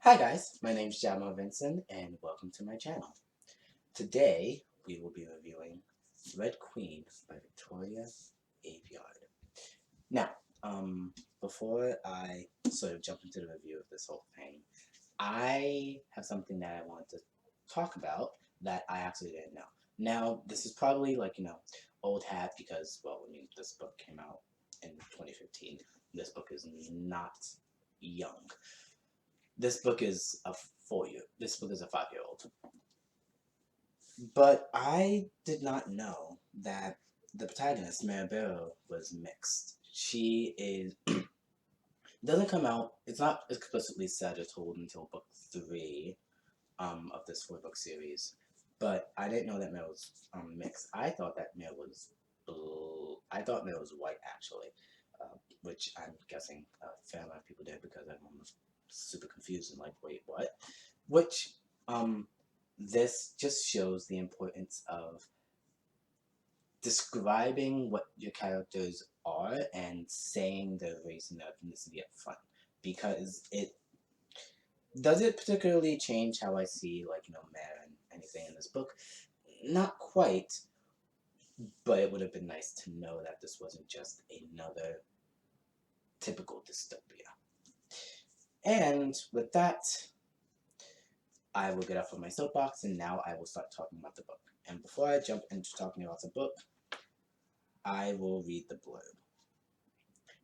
Hi guys, my name is Jamo Vincent and welcome to my channel. Today we will be reviewing Red Queen by Victoria Aveyard. Now, before I sort of jump into the review of this whole thing, I have something that I want to talk about that I actually didn't know. Now, this is probably old hat because, well, this book came out in 2015. This book is not young. This book is a 4-year. This book is a 5-year-old. But I did not know that the protagonist, Maribel, was mixed. She is doesn't come out. It's not explicitly said or told until book 3 of this 4-book series. But I didn't know that Mare was mixed. I thought that Mare was blue. I thought Mare was white actually, which I'm guessing a fair amount of people did because everyone was super confused and like, wait, what? Which this just shows the importance of describing what your characters are and saying their race and their ethnicity up front, because it does it particularly change how I see Mare and anything in this book. Not quite, but it would have been nice to know that this wasn't just another typical dystopia. And with that, I will get off of my soapbox and now I will start talking about the book. And before I jump into talking about the book, I will read the blurb.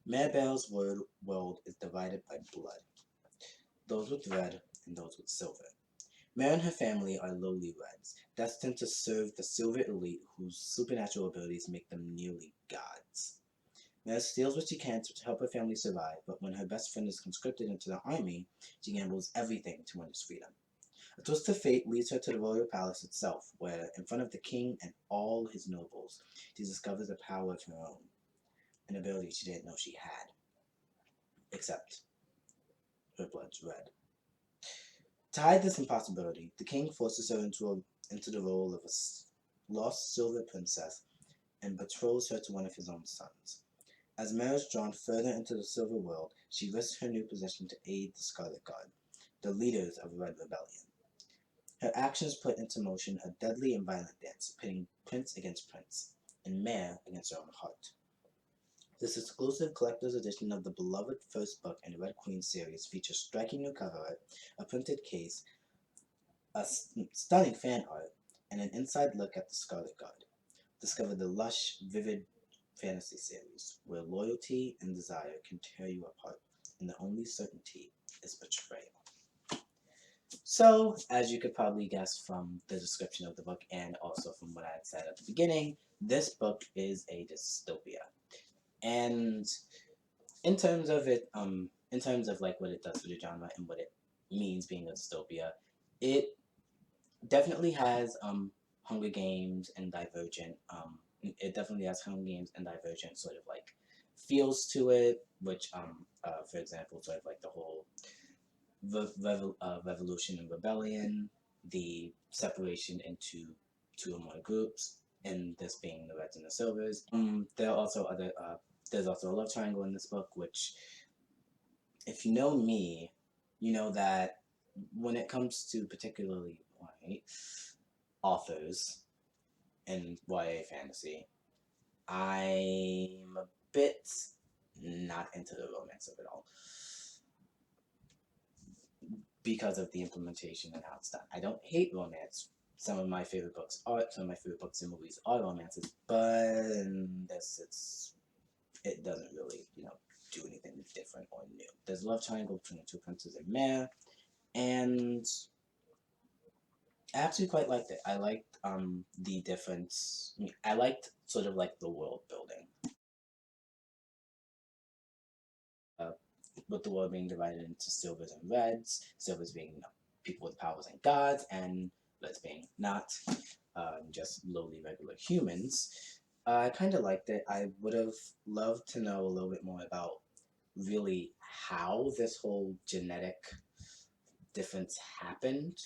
Maribel's world is divided by blood, those with red and those with silver. Mare and her family are lowly reds, destined to serve the silver elite whose supernatural abilities make them nearly gods. Mare steals what she can to help her family survive, but when her best friend is conscripted into the army, she gambles everything to win his freedom. A twist of fate leads her to the royal palace itself, where, in front of the king and all his nobles, she discovers a power of her own, an ability she didn't know she had. Except, her blood's red. To hide this impossibility, the king forces her into the role of a lost silver princess and betroths her to one of his own sons. As Mare is drawn further into the silver world, she risks her new position to aid the Scarlet Guard, the leaders of the Red Rebellion. Her actions put into motion a deadly and violent dance, pitting prince against prince, and Mare against her own heart. This exclusive collector's edition of the beloved first book in the Red Queen series features striking new cover art, a printed case, a stunning fan art, and an inside look at the Scarlet Guard. Discover the lush, vivid fantasy series, where loyalty and desire can tear you apart, and the only certainty is betrayal. So, as you could probably guess from the description of the book and also from what I had said at the beginning, this book is a dystopia. And in terms of it, in terms of like what it does for the genre and what it means being a dystopia, it definitely has Hunger Games and Divergent. It definitely has Hunger Games and Divergent sort of like feels to it, which for example, sort of like the whole revolution and rebellion, the separation into 2 or more groups, and this being the Reds and the Silvers. There are also other. There's also a love triangle in this book, which, if you know me, you know that when it comes to particularly white authors in YA fantasy, I'm a bit not into the romance of it all, because of the implementation and how it's done. I don't hate romance. Some of my favorite books and movies are romances, but it doesn't really, do anything different or new. There's a love triangle between the 2 princes and Mare, and I actually quite liked it. I liked the difference. I liked sort of like the world building. With the world being divided into silvers and reds, silvers being people with powers and gods, and reds being not, just lowly regular humans. I kind of liked it. I would have loved to know a little bit more about really how this whole genetic difference happened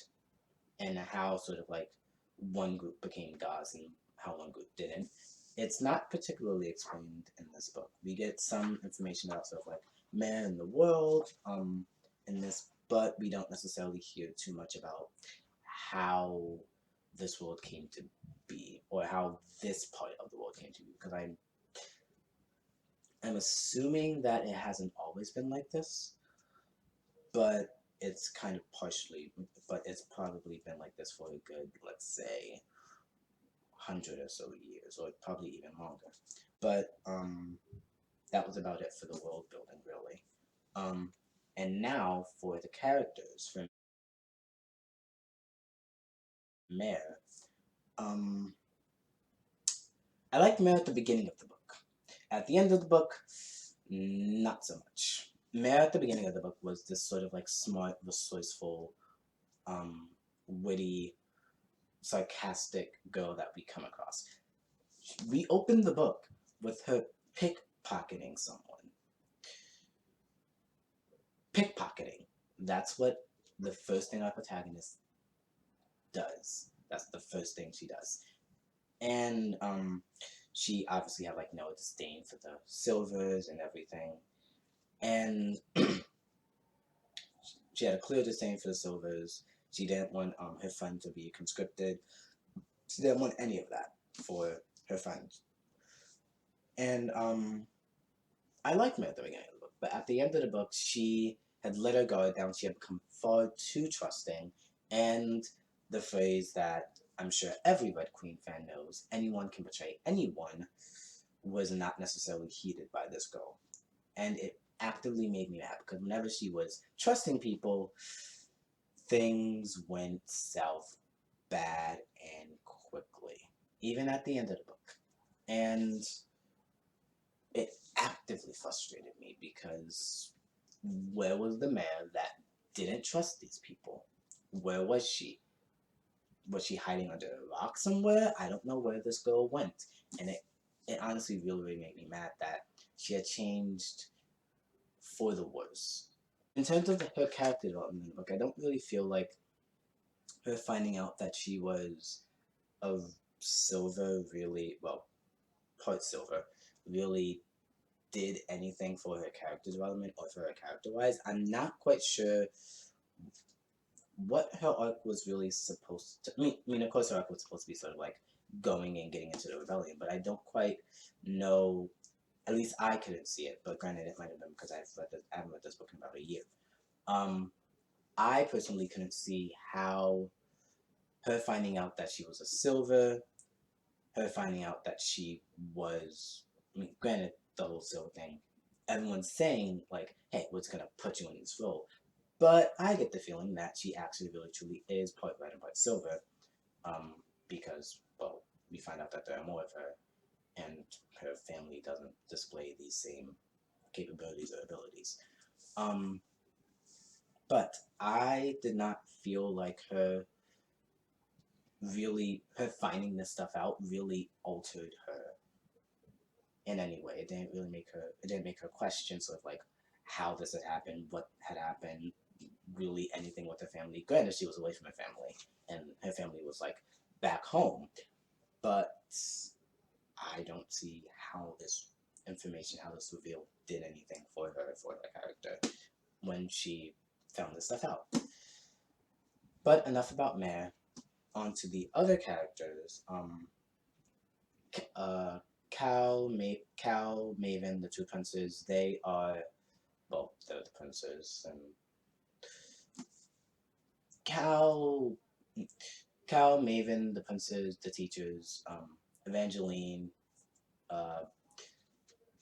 and how sort of like one group became gods and how one group didn't. It's not particularly explained in this book. We get some information about sort of like man in the world in this but we don't necessarily hear too much about how this world came to be, or how this part of the world came to be, because I'm assuming that it hasn't always been like this, but it's kind of partially, but it's probably been like this for a good, let's say, 100 or so years, or probably even longer. But that was about it for the world building, really. Um, and now for the characters, for Mare, um, I liked Mare at the beginning of the book. At the end of the book, not so much. Mare at the beginning of the book was this sort of like smart, resourceful, um, witty, sarcastic girl that we come across. We open the book with her pickpocketing someone. Pickpocketing. That's what the first thing our protagonist does. That's the first thing she does. And she obviously had like no disdain for the silvers and everything. And she had a clear disdain for the silvers. She didn't want her friend to be conscripted. She didn't want any of that for her friends. And I liked her at the beginning of the book, but at the end of the book, she had let her guard down. She had become far too trusting, and the phrase that I'm sure every Red Queen fan knows, anyone can betray anyone, was not necessarily heeded by this girl. And it actively made me mad, because whenever she was trusting people, things went south bad and quickly, even at the end of the book. And it actively frustrated me, because where was the Mare that didn't trust these people? Where was she? Was she hiding under a rock somewhere? I don't know where this girl went. And it honestly really made me mad that she had changed for the worse. In terms of her character development in the book, I don't really feel like her finding out that she was a silver really, well, part silver, really did anything for her character development or for her character wise. I'm not quite sure what her arc was really supposed to. I mean, of course, her arc was supposed to be sort of like going and getting into the rebellion, but I don't quite know. At least I couldn't see it. But granted, it might have been because I haven't read this book in about a year. Um, I personally couldn't see how her finding out that she was a silver, her finding out that she was. I mean, granted, the whole silver thing. Everyone's saying like, "Hey, what's gonna put you in this role?" But I get the feeling that she actually really truly is part red and part silver, because, well, we find out that there are more of her, and her family doesn't display these same capabilities or abilities. Um, but I did not feel like her finding this stuff out really altered her in any way. It didn't make her question sort of like how this had happened, what had happened, really anything with her family. Granted, she was away from her family, and her family was like back home, but I don't see how this information, how this reveal did anything for her character when she found this stuff out. But enough about Mare. On to the other characters. Uh, Cal, Maven, the two princes. They are, well, they're the princes, and Cal Cal, Maven, the princes, the teachers, Evangeline, uh,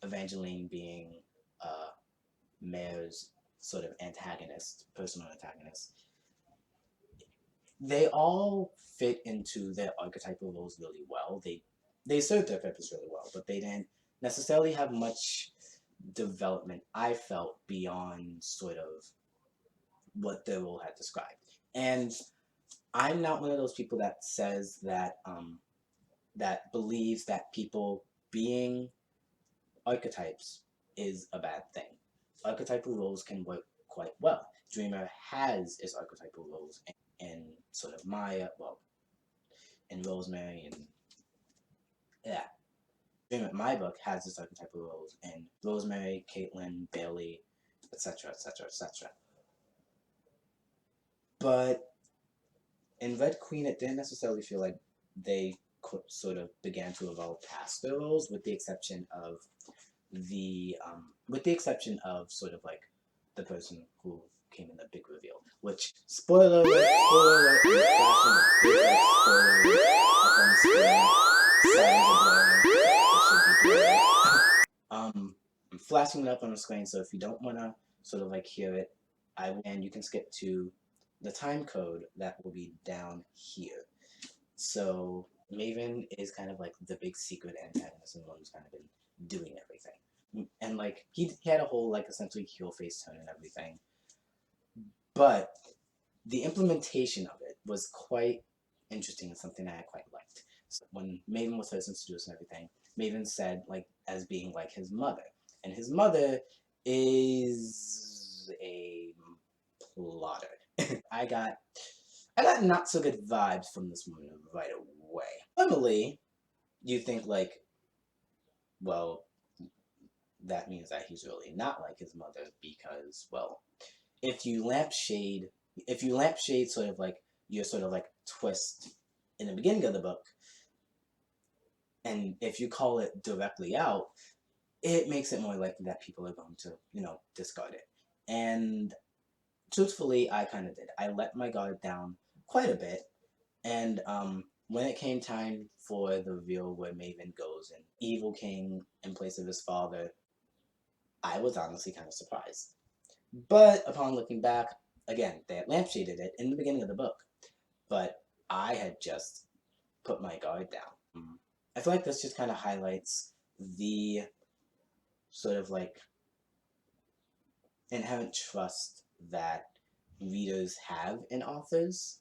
Evangeline being Mare's sort of antagonist, personal antagonist. They all fit into their archetypal roles really well. They served their purpose really well, but they didn't necessarily have much development, I felt, beyond sort of what their role had described. And I'm not one of those people that says that believes that people being archetypes is a bad thing. Archetypal roles can work quite well. Dreamer has its archetypal roles in sort of Maya, well, in Rosemary, and yeah. Dreamer, my book, has its archetypal roles in Rosemary, Caitlin, Bailey, etc., etc., etc. But in Red Queen, it didn't necessarily feel like they sort of began to evolve past their roles, with the exception of sort of like the person who came in the big reveal. Which spoiler alert, I'm flashing it up on the screen, so if you don't want to sort of like hear it, and you can skip to the time code that will be down here. So Maven is kind of like the big secret antagonist and the one who's kind of been doing everything. And like he had a whole like essentially heel face turn and everything. But the implementation of it was quite interesting and something that I quite liked. So when Maven was first introduced and everything, Maven said like as being like his mother. And his mother is a plotter. I got not so good vibes from this woman right away. Normally, you think like, well, that means that he's really not like his mother because, well, if you lampshade sort of like your sort of like twist in the beginning of the book, and if you call it directly out, it makes it more likely that people are going to, discard it. And truthfully, I kind of did. I let my guard down quite a bit, and when it came time for the reveal where Maven goes and Evil King in place of his father, I was honestly kind of surprised. But upon looking back, again, they had lampshaded it in the beginning of the book, but I had just put my guard down. I feel like this just kind of highlights the sort of like inherent trust that readers have in authors,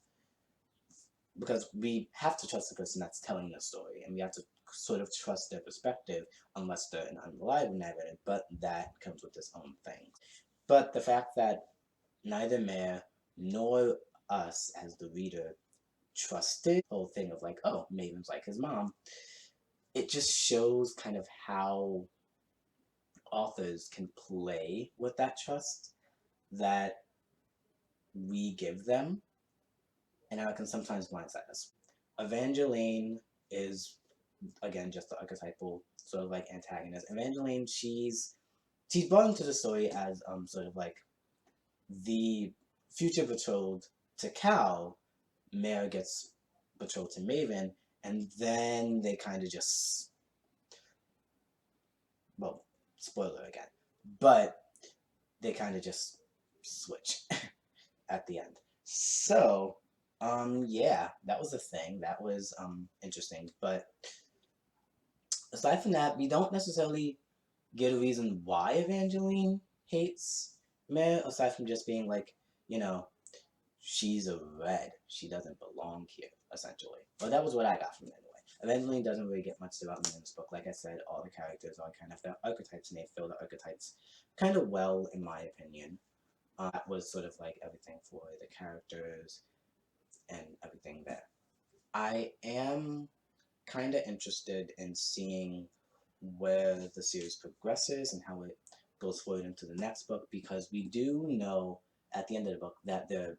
because we have to trust the person that's telling the story, and we have to sort of trust their perspective unless they're an unreliable narrator, but that comes with its own thing. But the fact that neither Mare nor us as the reader trusted the whole thing of like, oh, Maven's like his mom, it just shows kind of how authors can play with that trust that we give them, and how it can sometimes blindside us. Evangeline is, again, just the archetypal sort of like antagonist. Evangeline, she's brought into the story as sort of like the future betrothed to Cal. Mare gets betrothed to Maven, and then they kind of just, well, spoiler again, but they kind of just switch at the end. So, yeah, that was a thing. That was interesting. But aside from that, we don't necessarily get a reason why Evangeline hates Mare, aside from just being like, she's a red. She doesn't belong here, essentially. But that was what I got from it anyway. Evangeline doesn't really get much development in this book. Like I said, all the characters are kind of the archetypes, and they fill the archetypes kind of well, in my opinion. That was sort of like everything for the characters and everything there. I am kind of interested in seeing where the series progresses and how it goes forward into the next book, because we do know at the end of the book that there are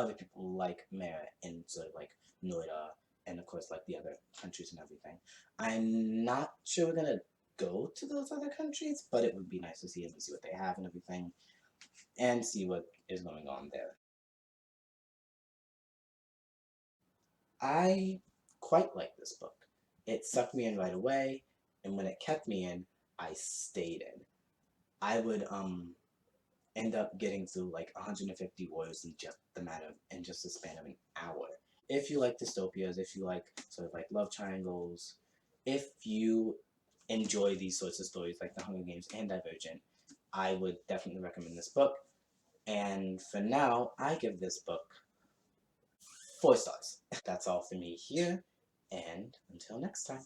other people like Mare in sort of like Noida, and of course like the other countries and everything. I'm not sure we're gonna go to those other countries, but it would be nice to see them and see what they have and everything, and see what is going on there. I quite like this book. It sucked me in right away, and when it kept me in, I stayed in. I would end up getting through like 150 words in just the span of an hour. If you like dystopias, if you like sort of like love triangles, if you enjoy these sorts of stories like The Hunger Games and Divergent, I would definitely recommend this book. And for now, I give this book 4 stars. That's all for me here, and until next time.